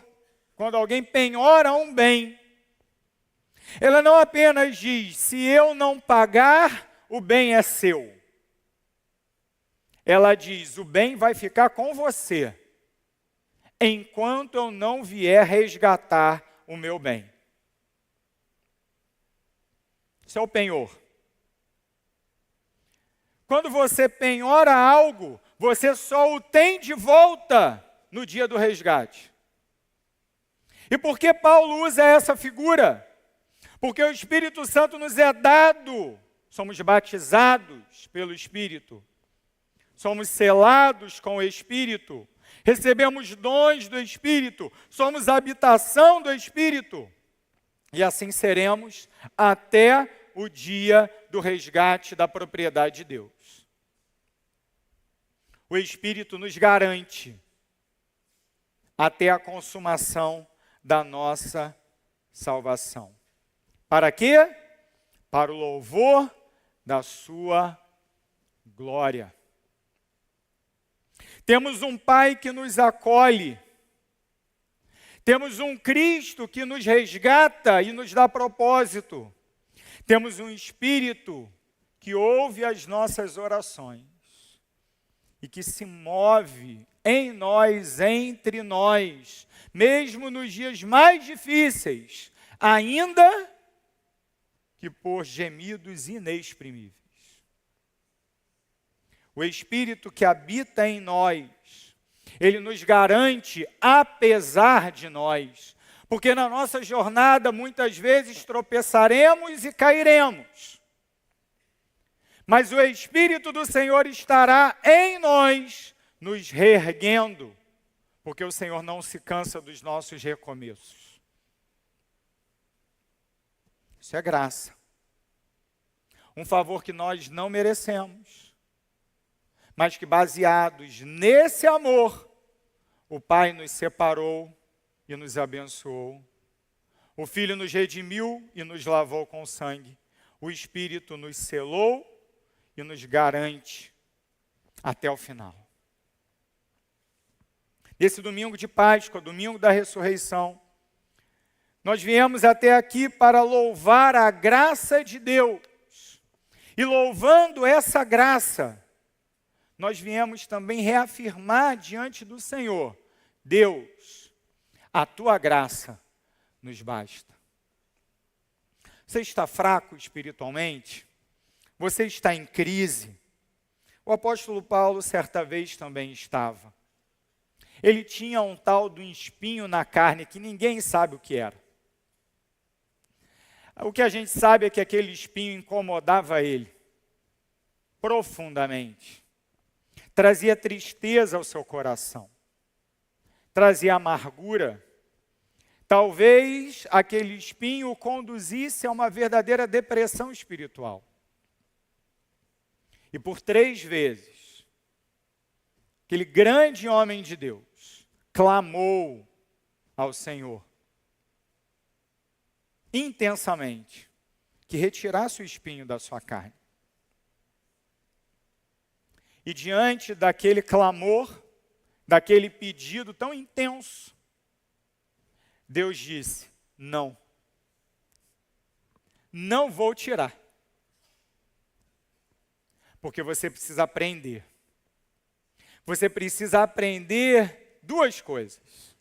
quando alguém penhora um bem, ela não apenas diz, se eu não pagar, o bem é seu. Ela diz, o bem vai ficar com você, enquanto eu não vier resgatar o meu bem. Isso é o penhor. Quando você penhora algo, você só o tem de volta no dia do resgate. E por que Paulo usa essa figura? Porque o Espírito Santo nos é dado, somos batizados pelo Espírito, somos selados com o Espírito, recebemos dons do Espírito, somos habitação do Espírito, e assim seremos até o dia do resgate da propriedade de Deus. O Espírito nos garante até a consumação da nossa salvação. Para quê? Para o louvor da sua glória. Temos um Pai que nos acolhe. Temos um Cristo que nos resgata e nos dá propósito. Temos um Espírito que ouve as nossas orações e que se move em nós, entre nós, mesmo nos dias mais difíceis, ainda que por gemidos inexprimíveis. O Espírito que habita em nós, ele nos garante apesar de nós, porque na nossa jornada muitas vezes tropeçaremos e cairemos. Mas o Espírito do Senhor estará em nós, nos reerguendo, porque o Senhor não se cansa dos nossos recomeços. Isso é graça. Um favor que nós não merecemos, mas que baseados nesse amor, o Pai nos separou e nos abençoou. O Filho nos redimiu e nos lavou com sangue. O Espírito nos selou e nos garante até o final. Nesse domingo de Páscoa, domingo da ressurreição, nós viemos até aqui para louvar a graça de Deus. E louvando essa graça, nós viemos também reafirmar diante do Senhor, Deus, a tua graça nos basta. Você está fraco espiritualmente? Você está em crise? O apóstolo Paulo certa vez também estava. Ele tinha um tal de um espinho na carne que ninguém sabe o que era. O que a gente sabe é que aquele espinho incomodava ele profundamente. Trazia tristeza ao seu coração. Trazia amargura. Talvez aquele espinho o conduzisse a uma verdadeira depressão espiritual. E por 3 vezes, aquele grande homem de Deus clamou ao Senhor intensamente, que retirasse o espinho da sua carne. E diante daquele clamor, daquele pedido tão intenso, Deus disse, não. não vou tirar. Porque você precisa aprender. Você precisa aprender duas coisas.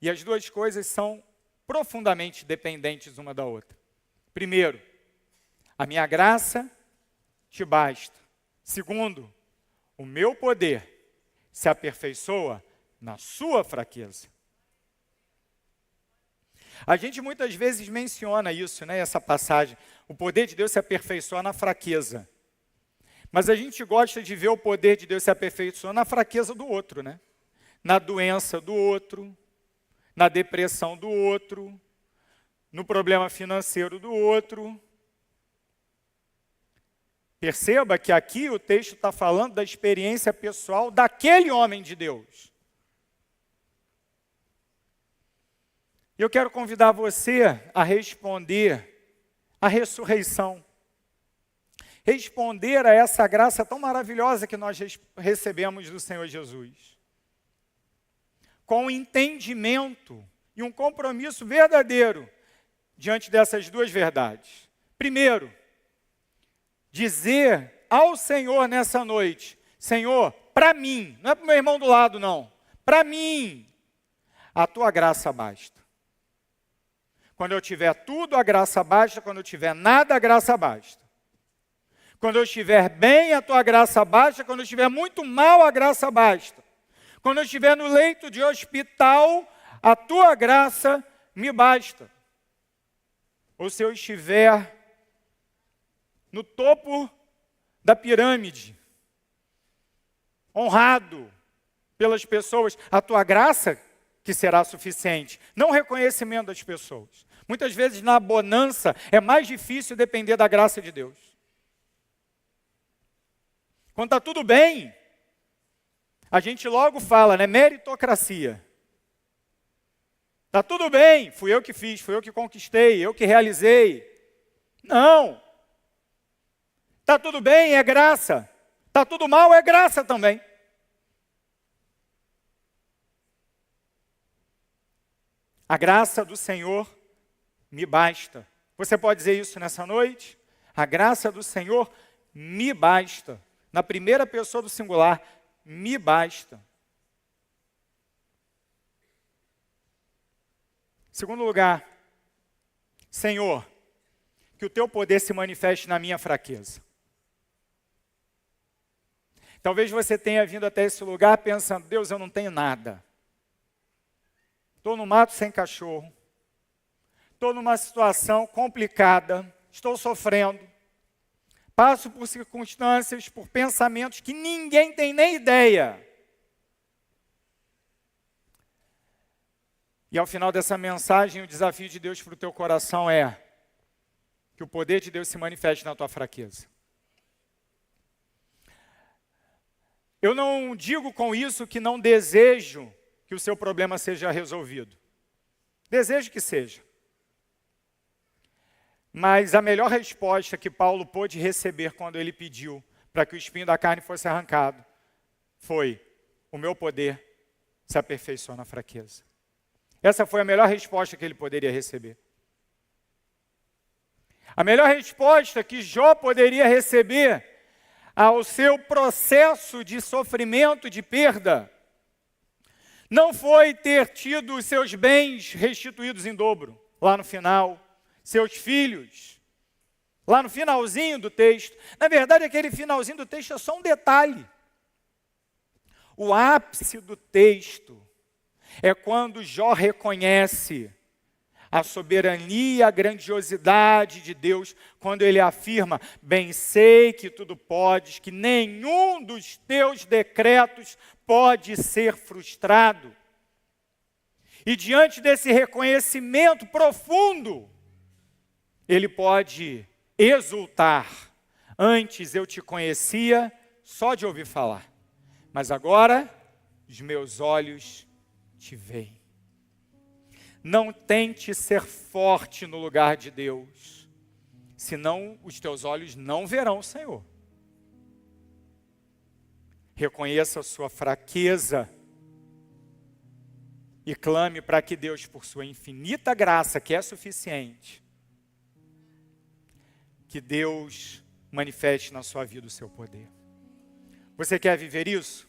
E as duas coisas são profundamente dependentes uma da outra. Primeiro, a minha graça te basta. Segundo, o meu poder se aperfeiçoa na sua fraqueza. A gente muitas vezes menciona isso, né, essa passagem. O poder de Deus se aperfeiçoa na fraqueza. Mas a gente gosta de ver o poder de Deus se aperfeiçoar na fraqueza do outro, né? Na doença do outro, na depressão do outro, no problema financeiro do outro. Perceba que aqui o texto está falando da experiência pessoal daquele homem de Deus. Eu quero convidar você a responder à ressurreição. Responder a essa graça tão maravilhosa que nós recebemos do Senhor Jesus. Com entendimento e um compromisso verdadeiro diante dessas duas verdades. Primeiro, dizer ao Senhor nessa noite, Senhor, para mim, não é para o meu irmão do lado não, para mim, a tua graça basta. Quando eu tiver tudo, a graça basta, quando eu tiver nada, a graça basta. Quando eu estiver bem, a tua graça basta. Quando eu estiver muito mal, a graça basta. Quando eu estiver no leito de hospital, a tua graça me basta. Ou se eu estiver no topo da pirâmide, honrado pelas pessoas, a tua graça que será suficiente. Não o reconhecimento das pessoas. Muitas vezes na bonança é mais difícil depender da graça de Deus. Quando está tudo bem, a gente logo fala, né? Meritocracia. Está tudo bem, fui eu que fiz, fui eu que conquistei, eu que realizei. Não. Está tudo bem, é graça. Está tudo mal, é graça também. A graça do Senhor me basta. Você pode dizer isso nessa noite? A graça do Senhor me basta. Na primeira pessoa do singular, me basta. Segundo lugar, Senhor, que o teu poder se manifeste na minha fraqueza. Talvez você tenha vindo até esse lugar pensando, Deus, eu não tenho nada. Estou no mato sem cachorro. Estou numa situação complicada. Estou sofrendo. Passo por circunstâncias, por pensamentos que ninguém tem nem ideia. E ao final dessa mensagem, o desafio de Deus para o teu coração é que o poder de Deus se manifeste na tua fraqueza. Eu não digo com isso que não desejo que o seu problema seja resolvido. Desejo que seja. Mas a melhor resposta que Paulo pôde receber quando ele pediu para que o espinho da carne fosse arrancado foi: o meu poder se aperfeiçoa na fraqueza. Essa foi a melhor resposta que ele poderia receber. A melhor resposta que Jó poderia receber ao seu processo de sofrimento, de perda, não foi ter tido os seus bens restituídos em dobro, lá no final, seus filhos, lá no finalzinho do texto. Na verdade, aquele finalzinho do texto é só um detalhe. O ápice do texto é quando Jó reconhece a soberania e a grandiosidade de Deus, quando ele afirma: bem sei que tudo podes, que nenhum dos teus decretos pode ser frustrado. E diante desse reconhecimento profundo, ele pode exultar: antes eu te conhecia só de ouvir falar, mas agora os meus olhos te veem. Não tente ser forte no lugar de Deus, senão os teus olhos não verão o Senhor. Reconheça a sua fraqueza e clame para que Deus, por sua infinita graça, que é suficiente, que Deus manifeste na sua vida o seu poder. Você quer viver isso?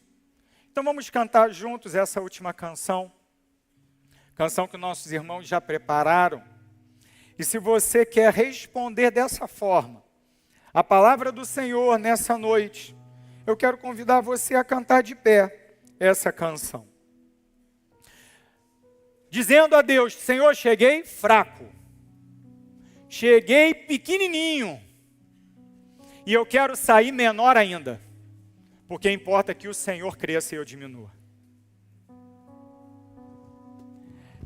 Então vamos cantar juntos essa última canção. Canção que nossos irmãos já prepararam. E se você quer responder dessa forma, a palavra do Senhor nessa noite, eu quero convidar você a cantar de pé essa canção. Dizendo a Deus: Senhor, cheguei fraco, cheguei pequenininho, e eu quero sair menor ainda, porque importa que o Senhor cresça e eu diminua.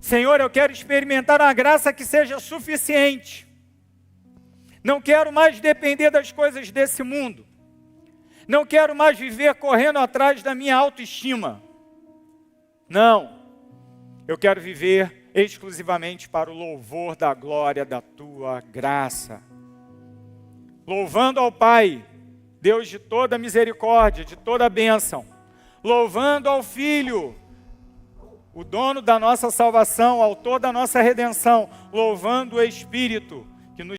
Senhor, eu quero experimentar uma graça que seja suficiente. Não quero mais depender das coisas desse mundo. Não quero mais viver correndo atrás da minha autoestima. Não. Eu quero viver exclusivamente para o louvor da glória da tua graça. Louvando ao Pai, Deus de toda misericórdia, de toda bênção. Louvando ao Filho, o dono da nossa salvação, autor da nossa redenção. Louvando o Espírito,